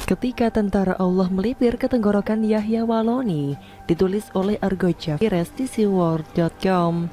Ketika tentara Allah melipir ke tenggorokan Yahya Waloni, ditulis oleh Argoja Vires di seaworld.com.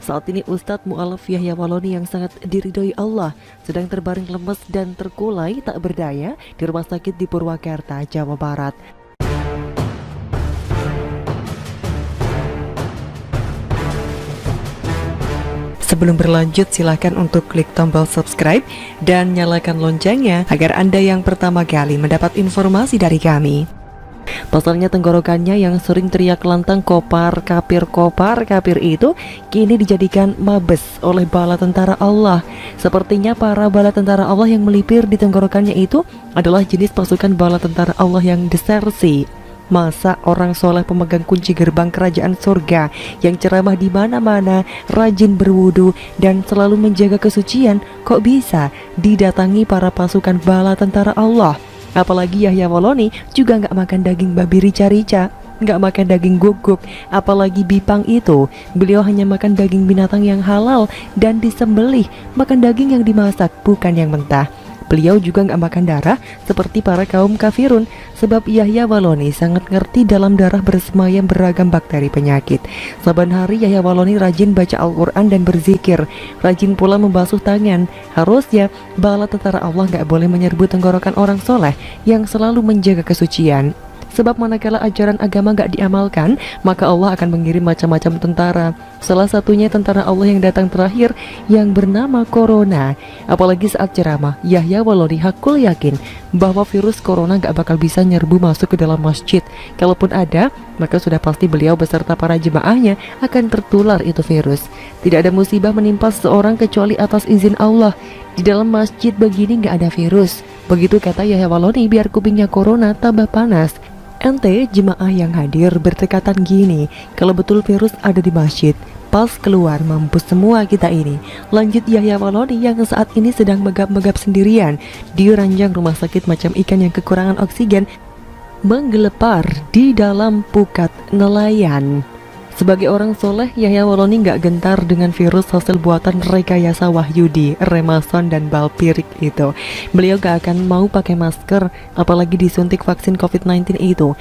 Saat ini Ustadz Mu'alaf Yahya Waloni yang sangat diridhoi Allah sedang terbaring lemes dan terkulai tak berdaya di rumah sakit di Purwakarta, Jawa Barat. Sebelum berlanjut, silakan untuk klik tombol subscribe dan nyalakan loncengnya agar Anda yang pertama kali mendapat informasi dari kami. Pasalnya tenggorokannya yang sering teriak lantang kopar kapir itu kini dijadikan mabes oleh bala tentara Allah. Sepertinya para bala tentara Allah yang melipir di tenggorokannya itu adalah jenis pasukan bala tentara Allah yang desersi. Masa orang soleh pemegang kunci gerbang kerajaan surga yang ceramah di mana-mana, rajin berwudu dan selalu menjaga kesucian, kok bisa didatangi para pasukan bala tentara Allah? Apalagi Yahya Waloni juga nggak makan daging babi rica-rica, nggak makan daging guguk, apalagi bipang itu. Beliau hanya makan daging binatang yang halal dan disembelih, makan daging yang dimasak, bukan yang mentah. Beliau juga nggak makan darah seperti para kaum kafirun, sebab Yahya Waloni sangat ngerti dalam darah bersemayam beragam bakteri penyakit. Saban hari Yahya Waloni rajin baca Al-Quran dan berzikir, rajin pula membasuh tangan. Harusnya bala tentara Allah nggak boleh menyerbu tenggorokan orang soleh yang selalu menjaga kesucian. Sebab manakala ajaran agama gak diamalkan, maka Allah akan mengirim macam-macam tentara. Salah satunya tentara Allah yang datang terakhir yang bernama Corona. Apalagi saat ceramah, Yahya Waloni hakul yakin bahwa virus Corona gak bakal bisa nyerbu masuk ke dalam masjid. Kalaupun ada, maka sudah pasti beliau beserta para jemaahnya akan tertular itu virus. Tidak ada musibah menimpa seseorang kecuali atas izin Allah. Di dalam masjid begini gak ada virus. Begitu kata Yahya Waloni, biar kupingnya Corona tambah panas. Ente jemaah yang hadir bertekatan gini, kalau betul virus ada di masjid, pas keluar mampus semua kita ini. Lanjut Yahya Waloni yang saat ini sedang megap-megap sendirian di ranjang rumah sakit macam ikan yang kekurangan oksigen, menggelepar di dalam pukat nelayan. Sebagai orang soleh, Yahya Waloni nggak gentar dengan virus hasil buatan rekayasa Wahyudi, Remason dan Balpirik itu. Beliau gak akan mau pakai masker, apalagi disuntik vaksin COVID-19 itu.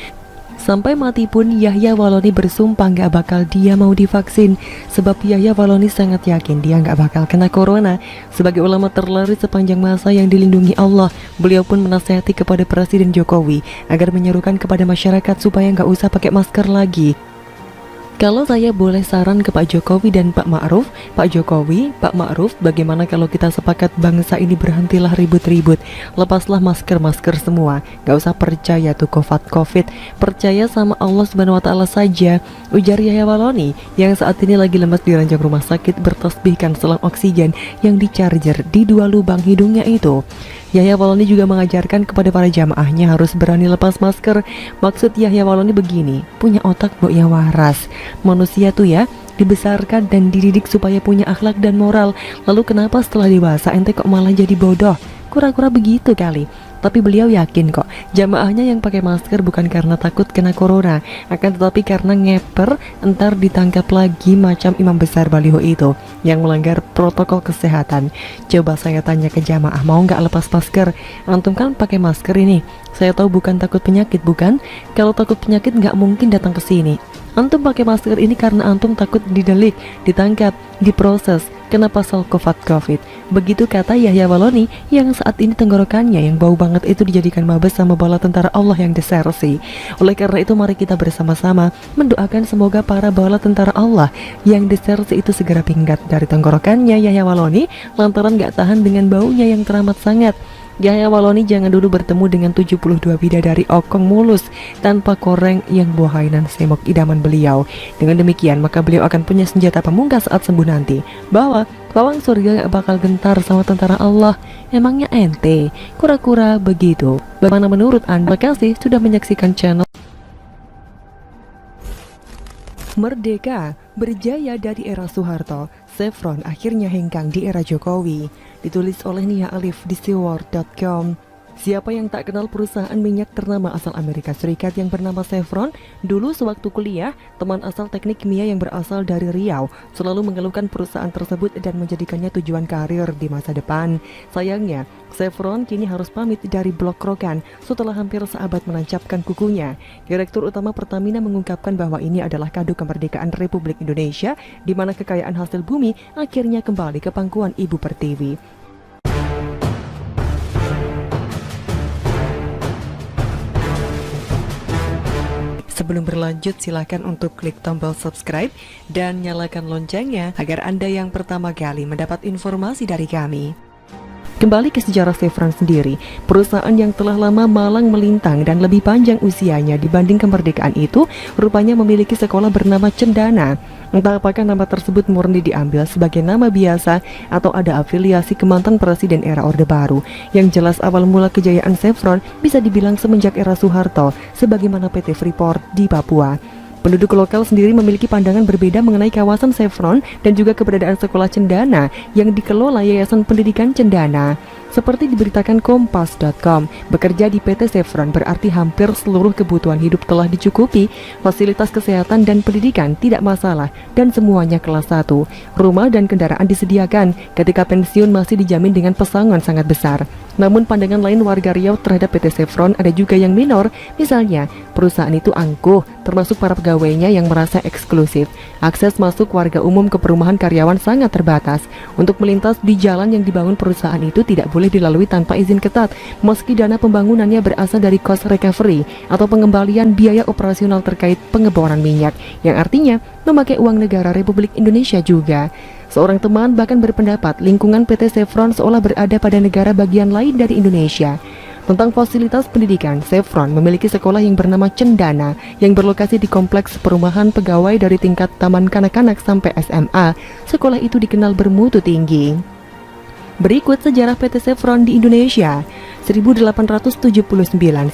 Sampai mati pun Yahya Waloni bersumpah gak bakal dia mau divaksin. Sebab Yahya Waloni sangat yakin dia gak bakal kena corona. Sebagai ulama terlaris sepanjang masa yang dilindungi Allah, beliau pun menasihati kepada Presiden Jokowi agar menyerukan kepada masyarakat supaya gak usah pakai masker lagi. Kalau saya boleh saran ke Pak Jokowi dan Pak Ma'ruf, Pak Jokowi, Pak Ma'ruf, bagaimana kalau kita sepakat bangsa ini berhentilah ribut-ribut, lepaslah masker-masker semua, gak usah percaya tuh COVID, percaya sama Allah Subhanahu Wa Taala saja, ujar Yahya Waloni yang saat ini lagi lemas di ranjang rumah sakit bertasbihkan selang oksigen yang dicharger di dua lubang hidungnya itu. Yahya Waloni juga mengajarkan kepada para jamaahnya harus berani lepas masker. Maksud Yahya Waloni begini, punya otak bu ya waras. Manusia tuh ya dibesarkan dan dididik supaya punya akhlak dan moral. Lalu kenapa setelah dewasa ente kok malah jadi bodoh? Kura-kura begitu kali. Tapi beliau yakin kok jamaahnya yang pakai masker bukan karena takut kena corona, akan tetapi karena ngeper entar ditangkap lagi macam imam besar baliho itu yang melanggar protokol kesehatan. Coba saya tanya ke jamaah, mau nggak lepas masker? Antum kan pakai masker ini. Saya tahu bukan takut penyakit, bukan? Kalau takut penyakit nggak mungkin datang ke sini. Antum pakai masker ini karena antum takut didelik, ditangkap, diproses, kena pasal COVID. Begitu kata Yahya Waloni yang saat ini tenggorokannya yang bau banget itu dijadikan mabes sama bala tentara Allah yang desersi. Oleh karena itu mari kita bersama-sama mendoakan semoga para bala tentara Allah yang desersi itu segera pinggat dari tenggorokannya Yahya Waloni lantaran gak tahan dengan baunya yang teramat sangat. Yahya Waloni jangan dulu bertemu dengan 72 bidadari okong mulus tanpa koreng yang buahainan semok idaman beliau. Dengan demikian maka beliau akan punya senjata pamungkas saat sembuh nanti, bahwa pawang surga gak bakal gentar sama tentara Allah. Emangnya ente kura-kura begitu? Bagaimana menurut Anda? Terima kasih sudah menyaksikan channel Merdeka berjaya dari era Soeharto, Chevron akhirnya hengkang di era Jokowi. Ditulis oleh Nia Alif di seaworld.com. Siapa yang tak kenal perusahaan minyak ternama asal Amerika Serikat yang bernama Chevron? Dulu sewaktu kuliah, teman asal teknik kimia yang berasal dari Riau selalu mengeluhkan perusahaan tersebut dan menjadikannya tujuan karir di masa depan. Sayangnya, Chevron kini harus pamit dari Blok Rokan setelah hampir seabad menancapkan kukunya. Direktur Utama Pertamina mengungkapkan bahwa ini adalah kado kemerdekaan Republik Indonesia, di mana kekayaan hasil bumi akhirnya kembali ke pangkuan Ibu Pertiwi. Sebelum berlanjut, silakan untuk klik tombol subscribe dan nyalakan loncengnya agar Anda yang pertama kali mendapat informasi dari kami. Kembali ke sejarah Chevron sendiri, perusahaan yang telah lama malang melintang dan lebih panjang usianya dibanding kemerdekaan itu rupanya memiliki sekolah bernama Cendana. Entah apakah nama tersebut murni diambil sebagai nama biasa atau ada afiliasi ke mantan presiden era Orde Baru. Yang jelas awal mula kejayaan Chevron bisa dibilang semenjak era Soeharto, sebagaimana PT Freeport di Papua. Penduduk lokal sendiri memiliki pandangan berbeda mengenai kawasan Chevron dan juga keberadaan sekolah Cendana yang dikelola Yayasan Pendidikan Cendana. Seperti diberitakan Kompas.com, bekerja di PT Chevron berarti hampir seluruh kebutuhan hidup telah dicukupi, fasilitas kesehatan dan pendidikan tidak masalah, dan semuanya kelas 1. Rumah dan kendaraan disediakan, ketika pensiun masih dijamin dengan pesangon sangat besar. Namun pandangan lain warga Riau terhadap PT Chevron ada juga yang minor, misalnya perusahaan itu angkuh, termasuk para pegawainya yang merasa eksklusif. Akses masuk warga umum ke perumahan karyawan sangat terbatas. Untuk melintas di jalan yang dibangun perusahaan itu tidak boleh dilalui tanpa izin ketat, meski dana pembangunannya berasal dari cost recovery atau pengembalian biaya operasional terkait pengeboran minyak, yang artinya memakai uang negara Republik Indonesia juga. Seorang teman bahkan berpendapat lingkungan PT Chevron seolah berada pada negara bagian lain dari Indonesia. Tentang fasilitas pendidikan, Chevron memiliki sekolah yang bernama Cendana yang berlokasi di kompleks perumahan pegawai dari tingkat taman kanak-kanak sampai SMA. Sekolah itu dikenal bermutu tinggi. Berikut sejarah PT Chevron di Indonesia. 1879,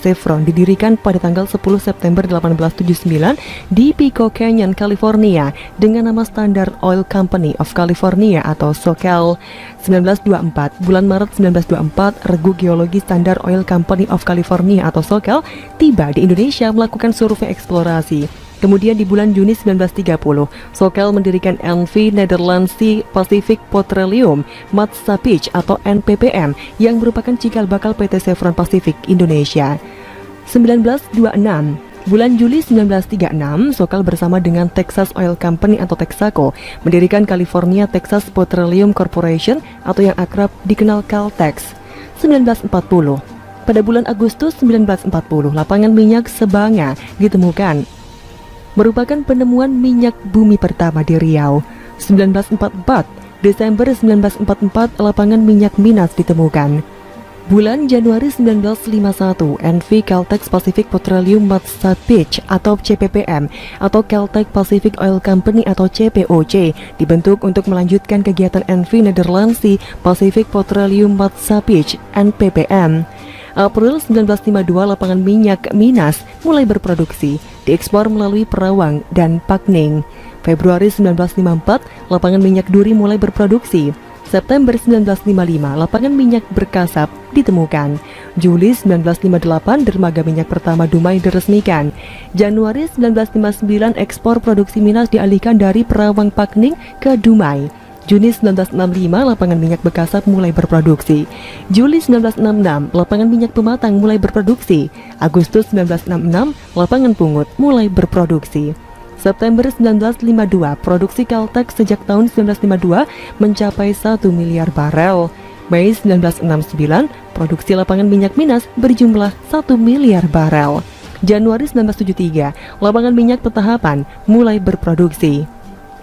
Chevron didirikan pada tanggal 10 September 1879 di Pico Canyon, California dengan nama Standard Oil Company of California atau SoCal. 1924, bulan Maret 1924, Regu Geologi Standard Oil Company of California atau SoCal tiba di Indonesia melakukan survei eksplorasi. Kemudian di bulan Juni 1930, SoCal mendirikan NV Netherlands Sea Pacific Petroleum Matsapich atau NPPM yang merupakan cikal bakal PT Chevron Pacific Indonesia. 1926, bulan Juli 1936, SoCal bersama dengan Texas Oil Company atau Texaco mendirikan California Texas Petroleum Corporation atau yang akrab dikenal Caltex. 1940, pada bulan Agustus 1940, lapangan minyak Sebanga ditemukan, merupakan penemuan minyak bumi pertama di Riau. 1944, Desember 1944, lapangan minyak Minas ditemukan. Bulan Januari 1951, NV Caltex Pacific Petroleum Matsapich atau CPPM atau Caltex Pacific Oil Company atau CPOC dibentuk untuk melanjutkan kegiatan NV Netherlands Sea Pacific Petroleum Matsapich (NPPM). April 1952, lapangan minyak Minas mulai berproduksi, diekspor melalui Perawang dan Pakning. Februari 1954, lapangan minyak Duri mulai berproduksi. September 1955, lapangan minyak Berkasap ditemukan. Juli 1958, dermaga minyak pertama Dumai diresmikan. Januari 1959, ekspor produksi Minas dialihkan dari Perawang Pakning ke Dumai. Juni 1965, lapangan minyak Bekasap mulai berproduksi. Juli 1966, lapangan minyak Pematang mulai berproduksi. Agustus 1966, lapangan Pungut mulai berproduksi. September 1952, produksi Caltex sejak tahun 1952 mencapai 1 miliar barel. Mei 1969, produksi lapangan minyak Minas berjumlah 1 miliar barel. Januari 1973, lapangan minyak Petahapan mulai berproduksi.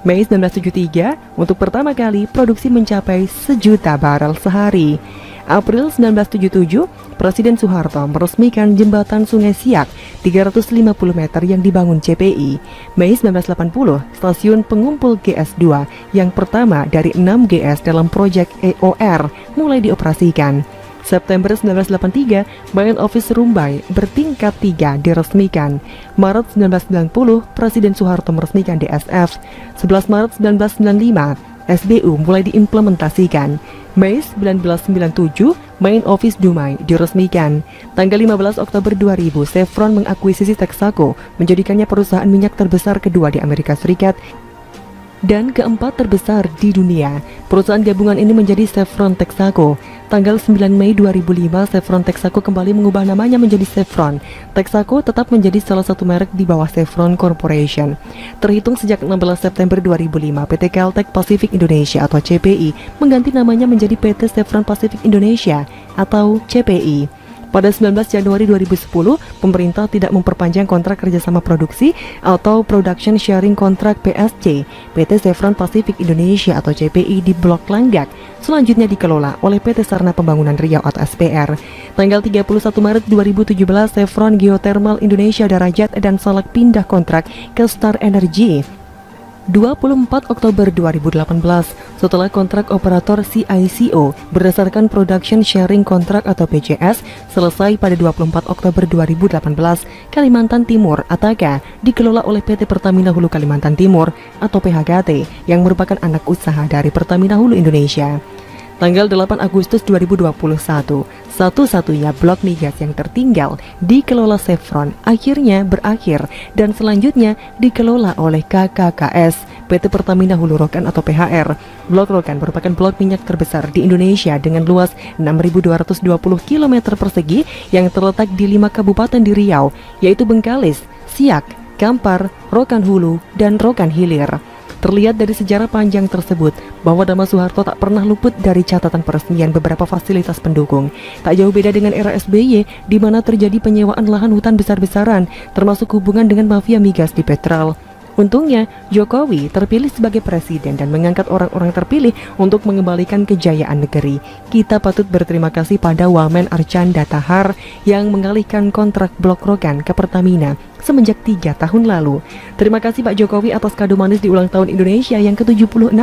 Mei 1973, untuk pertama kali produksi mencapai 1 juta barel sehari. April 1977, Presiden Soeharto meresmikan jembatan Sungai Siak 350 meter yang dibangun CPI. Mei 1980, stasiun pengumpul GS2 yang pertama dari 6 GS dalam proyek EOR mulai dioperasikan. September 1983, Bayan Office Rumbai bertingkat 3 diresmikan. Maret 1990, Presiden Soeharto meresmikan DSF. 11 Maret 1995, SBU mulai diimplementasikan. Mei 1997, Main Office Dumai diresmikan. Tanggal 15 Oktober 2000, Chevron mengakuisisi Texaco, menjadikannya perusahaan minyak terbesar kedua di Amerika Serikat dan keempat terbesar di dunia. Perusahaan gabungan ini menjadi Chevron Texaco. Tanggal 9 Mei 2005, Chevron Texaco kembali mengubah namanya menjadi Chevron. Texaco tetap menjadi salah satu merek di bawah Chevron Corporation. Terhitung sejak 16 September 2005, PT Caltech Pacific Indonesia atau CPI mengganti namanya menjadi PT Chevron Pacific Indonesia atau CPI. Pada 19 Januari 2010, pemerintah tidak memperpanjang kontrak kerjasama produksi atau Production Sharing Contract PSC PT Chevron Pacific Indonesia atau CPI di Blok Langgak. Selanjutnya dikelola oleh PT Sarana Pembangunan Riau atau SPR. Tanggal 31 Maret 2017, Chevron Geothermal Indonesia Darajat dan Salak pindah kontrak ke Star Energy. 24 Oktober 2018, setelah kontrak operator CICO berdasarkan Production Sharing Contract atau PCS selesai pada 24 Oktober 2018, Kalimantan Timur (ATAKA) dikelola oleh PT Pertamina Hulu Kalimantan Timur atau PHKT yang merupakan anak usaha dari Pertamina Hulu Indonesia. Tanggal 8 Agustus 2021, satu-satunya blok migas yang tertinggal dikelola Chevron akhirnya berakhir dan selanjutnya dikelola oleh KKKS, PT Pertamina Hulu Rokan atau PHR. Blok Rokan merupakan blok minyak terbesar di Indonesia dengan luas 6.220 km persegi yang terletak di 5 kabupaten di Riau, yaitu Bengkalis, Siak, Kampar, Rokan Hulu, dan Rokan Hilir. Terlihat dari sejarah panjang tersebut bahwa nama Soeharto tak pernah luput dari catatan peresmian beberapa fasilitas pendukung. Tak jauh beda dengan era SBY, di mana terjadi penyewaan lahan hutan besar-besaran, termasuk hubungan dengan mafia migas di Petrol. Untungnya, Jokowi terpilih sebagai presiden dan mengangkat orang-orang terpilih untuk mengembalikan kejayaan negeri. Kita patut berterima kasih pada Wamen Arcanda Tahar yang mengalihkan kontrak Blok Rokan ke Pertamina semenjak 3 tahun lalu. Terima kasih Pak Jokowi atas kado manis di ulang tahun Indonesia yang ke-76.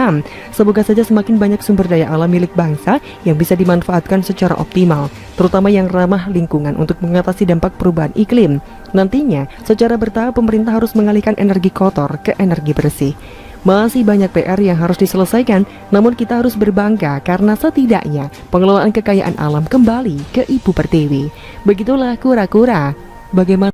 Semoga saja semakin banyak sumber daya alam milik bangsa yang bisa dimanfaatkan secara optimal, terutama yang ramah lingkungan untuk mengatasi dampak perubahan iklim. Nantinya, secara bertahap pemerintah harus mengalihkan energi kotor ke energi bersih. Masih banyak PR yang harus diselesaikan, namun kita harus berbangga karena setidaknya pengelolaan kekayaan alam kembali ke Ibu Pertiwi. Begitulah kura-kura. Bagaimana